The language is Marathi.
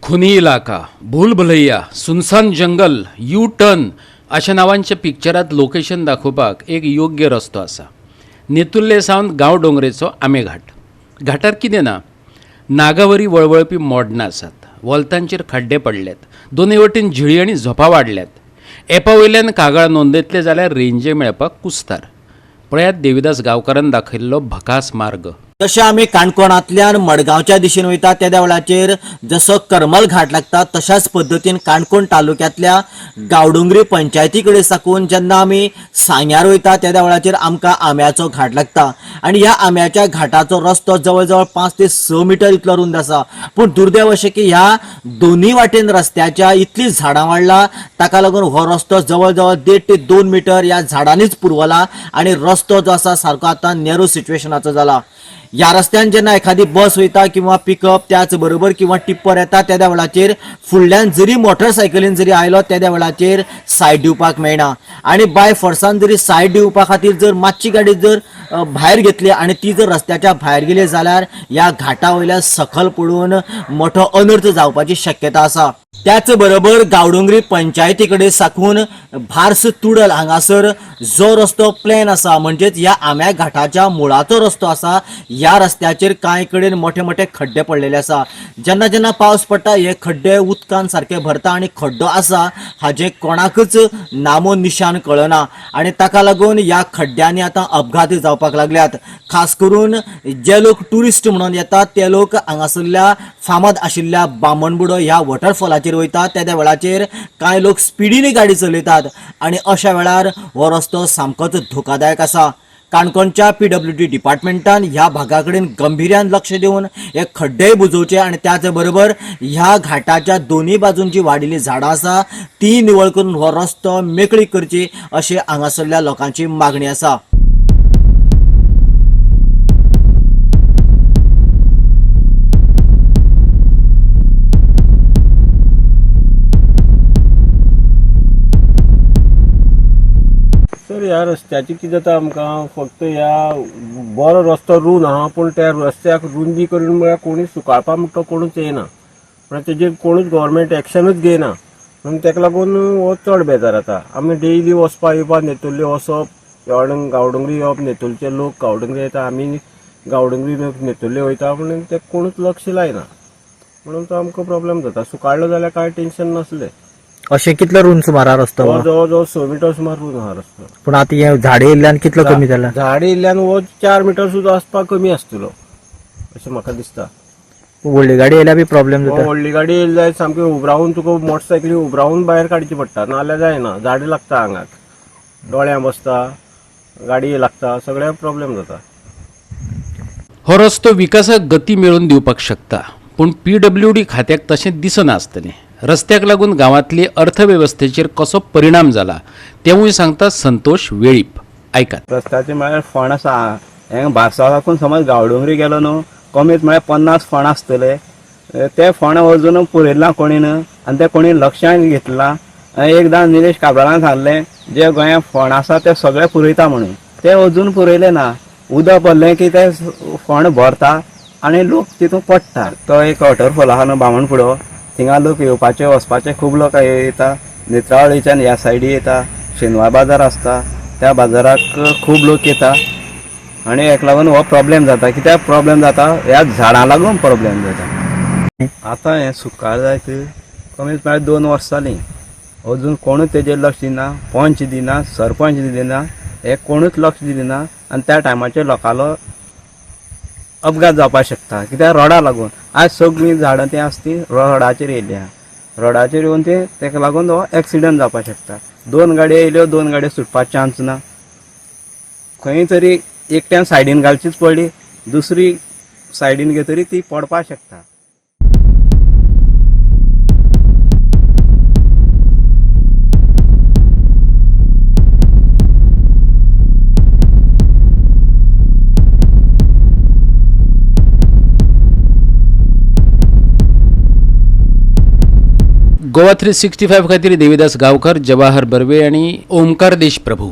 खुनी इलाका, भूल भुलैया, सुनसान जंगल, यू टर्न अशा नावांच्या पिक्चरात लोकेशन दाखोवपाक एक योग्य रस्तो आसा. नेतुर्ले सावन गांव डोंगरेचो आमेघाट. घाटार कितें ना, नागावरी वळवळपी मोडणां आसात. वॉल्तांचेर खड्डे पडल्यात. दोनूय वटेन झिळी आनी झोपां वाडल्यात. एपा वयल्यान कागाळ नोंदयतले जाल्यार रेंजे मेळपाक कुस्तार. पळयात देविदास गांवकारान दाखयल्लो भकास मार्ग. जशें आमी काणकोणांतल्यान मडगांवच्या दिशेन वयता त्या देवळाचेर जसो करमल घाट लागता तशाच पद्दतीन काणकोण तालुक्यांतल्या गांवडोंगरी पंचायती कडेन साकून जेन्ना आमी सांग्यार वयता त्या देवळाचेर आमकां आंब्याचो घाट लागता आनी ह्या आंब्याच्या घाटाचो रस्तो जवळ जवळ 5 ते 6 मिटर इतलो रुंद आसा. पूण दुर्दैव अशें की ह्या दोनूय वाटेन रस्त्याच्या इतली झाडां वाडला ताका लागून हो रस्तो जवळ जवळ 1.5 ते 2 मिटर ह्या झाडांनीच पुरवला आनी रस्तो जो आसा सारको आतां नॅरो सिच्युएशनाचो जाला. ह्या रस्त्यान जेन्ना एखादी बस वयता किंवा पिकअप त्याच बरोबर किंवा टिप्पर येता त्या देवळाचेर फुडल्यान जरी मोटरसायकलीन जरी आयलो त्या देवळाचेर सायड दिवपाक मेळना आनी बाय फोर्सान जरी सायड दिवपा खातीर जर मातशी गाडी जर भायर घेतली आनी ती जर रस्त्याच्या भायर गेली जाल्यार ह्या घाटा वयल्यान सकल पडून मोठो अनर्थ जावपाची शक्यता आसा. त्याच बरोबर गांवडोंगरी पंचायती कडेन साकून भार्स तुडल हांगासर जो रस्तो प्लॅन आसा म्हणजेच ह्या आंब्या घाटाच्या मुळाचो रस्तो आसा ह्या रस्त्याचेर कांय कडेन मोठे मोठे खड्डे पडलेले आसा. जेन्ना जेन्ना पावस पडटा हे खड्डे उदकान सारखे भरता आनी खड्डो आसा हाजे कोणाकच नामो निशान कळना आनी ताका लागून ह्या खड्ड्यांनी आतां अपघात जावपाक लागल्यात. खास करून जे लोक टुरिस्ट म्हणून येतात ते लोक हांगासरल्या फामाद आशिल्ल्या बामणबुडो ह्या वॉटरफॉलाचेर वयतात त्या वेळाचेर कांय लोक स्पिडीनी गाडी चलयतात आनी अशा वेळार हो रस्तो सामकोच धोकादायक आसा. काणकोणच्या PWD डिपार्टमेंटान ह्या भागा कडेन गंभीर्यान लक्ष दिवन हे खड्डेय बुजोवचे आनी त्याच बरोबर ह्या घाटाच्या दोनूय बाजून जी वाडिल्ली झाडां आसा ती निवळ करून हो रस्तो मेकळीक करची अशी हांगासरल्या लोकांची मागणी आसा. सर ह्या रस्त्याची कितें जाता आमकां फक्त ह्या बरो रस्तो रूंद आहा पूण त्या रस्त्याक रुंदी करून म्हळ्यार कोणूच सुकाळपा म्हणटा तो कोणूच येना म्हळ्यार तेजेर कोणूच गव्हर्मेंट एक्शनूच घेयना म्हणून ताका लागून हो चड बेजार जाता. आमी डेली वचपा येवपा नेतुर्ले वचप गांवडोंगरी येवप नेतुर्लेचे लोक गांवडोंगरी येता आमी गांवडोंगरी नेतुर्ले वयता पूण ते कोणूच लक्ष लायना म्हणून तो आमकां प्रॉब्लेम जाता. सुकाळलो जाल्यार कांय टेन्शन नासलें. अशें कितलो रुंद सुमार रस्तो जवळ जवळ 6 मिटर सुमार रुंद आहा रस्तो. पूण आतां हे झाडे येयल्ल्यान कितलो कमी जाला? झाडे येयल्ल्यान हो 4 मिटर सुद्दां आसपाक कमी आसतलो अशें म्हाका दिसता. व्हडली गाडी येयल्यार बी प्रॉब्लेम जाता. व्हडली गाडी येयली जाल्यार सामकी उबरावून तुका मोटरसायकली उबरावून भायर काडची पडटा नाल्यार जायना. झाडां लागता आंगाक, दोळ्यां बसता, गाडये लागता, सगळ्याक प्रॉब्लेम जाता. हो रस्तो विकासाक गती मेळोवन दिवपाक शकता पूण PWD खात्याक तशें दिसना आसतलें. रस्त्याक लागून गांवांतली अर्थवेवस्थेचेर कसो परिणाम जाला तेवूय सांगता संतोष वेळीप. ऐकात. रस्त्याचे म्हळ्यार फण आसा. हें बारसाव लागून समज गांवडोंगरी गेलो न्हू कमीत म्हळ्यार 50 फण आसतले. ते फण अजून पुरयला कोणीन आनी ते कोणी लक्षांत घेतला. एकदां निलेश काब्रालान सांगलें जे गोंयांत फण आसा ते सगळे पुरयता म्हणून ते अजून पुरयले ना. उदक पडलें की ते फण भरता आनी लोक तितून पडटा. तो एक वॉटरफॉल आहा न्हू बामणबुडो थिंगा लोक येवपाचे वचपाचे खूब लोक येता. नेत्रावळीच्यान ह्या सायडी येता. शेनवार बाजार आसता त्या बाजाराक खूब लोक येता आनी हेका लागून हो प्रॉब्लेम जाता. कित्याक प्रॉब्लेम जाता ह्या झाडां लागून प्रॉब्लेम जाता. आतां हें सुकाळ जायत कमीत म्हळ्यार 2 वर्सां जालीं अजून कोणूच तेजेर लक्ष दिना. पंच दिना, सरपंच दिना, हे कोणूच लक्ष दिना आनी त्या टायमाचेर लोकांलो अपघात जावपाक शकता. कित्याक रोडा लागून आज सगळीं झाडां ती आसा ती रोडाचेर येयल्या. रोडाचेर येवन ते ताका लागून हो एक्सिडंट जावपाक शकता. 2 गाडयो येयल्यो 2 गाडयो सुटपाक चान्स ना. खंय तरी एकट्यान सायडीन घालचीच पडली दुसरी सायडीन घेतरी ती पडपाक शकता. गोवा 365 खातीर देविदास गांवकार, जवाहर बर्वे आनी ओमकार देशप्रभू.